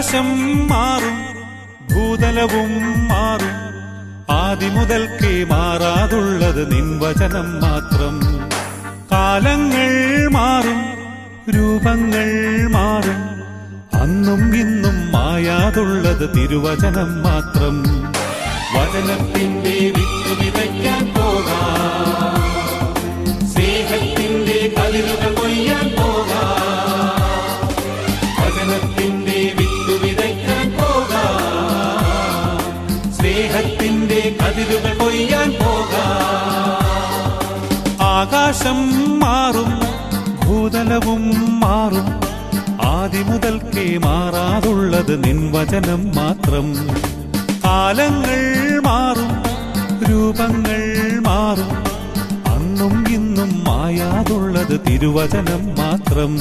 ആകാശം മാറും, ഭൂതലവും മാറും, ആദിമുതൽക്കേ മാറാതുള്ളത് നിൻ വചനം മാത്രം. കാലങ്ങൾ മാറും, രൂപങ്ങൾ മാറും, അന്നും ഇന്നും മായാതുള്ളത് തിരുവചനം മാത്രം. വചനത്തിന്റെ വിത്ത് വിതയ്ക്കാൻ പോകാം, സ്നേഹത്തിന്റെ കതിരുകൾ കൊയ്യാൻ പോകാം. വചനത്തിന്റെ വിത്ത് വിതയ്ക്കാൻ പോകാം, സ്നേഹത്തിന്റെ കതിരുകൾ കൊയ്യാൻ പോകാം. ആകാശം മാറും, ഭൂതലവും മാറും, ആദിമുതൽക്കേ മാറാതുള്ളത് നിൻ വചനം മാത്രം. കാലങ്ങൾ മാറും, രൂപങ്ങൾ മാറും, അന്നും ഇന്നും മായാതുള്ളത് തിരുവചനം മാത്രം.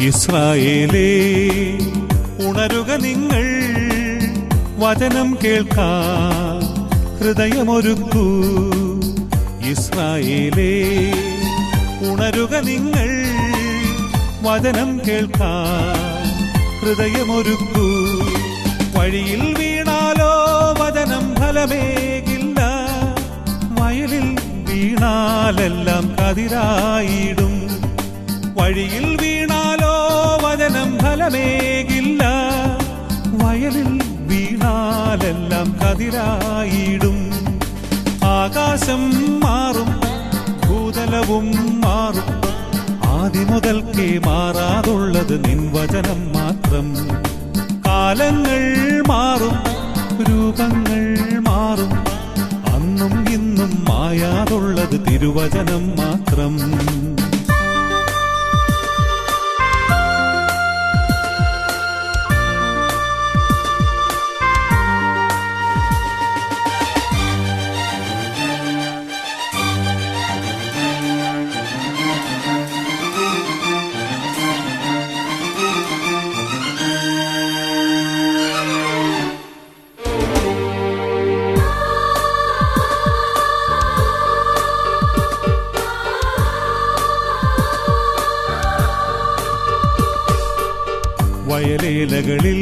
ഇസ്രായേലേ, ഉണരുക നിങ്ങൾ, വചനം കേൾക്കാൻ ഹൃദയമൊരുക്കൂ. ഇസ്രായേലേ, ഉണരുക നിങ്ങൾ, വചനം കേൾക്കാൻ ഹൃദയമൊരുക്കൂ. വഴിയിൽ വീണാലോ വചനം ഫലമേകില്ല, വയലിൽ വീണാലെല്ലാം കതിരായിടും. വഴിയിൽ വീണാലോ വചനം ഫലമേകില്ല, വയലിൽ വീണാലെല്ലാം കതിരായിടും. ആകാശം മാറും, ഭൂതലവും മാറും, ആദിമുതൽക്കേ മാറാതുള്ളത് നിൻ വചനം മാത്രം. കാലങ്ങൾ മാറും, രൂപങ്ങൾ മാറും, അന്നും ഇന്നും മായാതുള്ളത് തിരുവചനം മാത്രം. വയലേലകളിൽ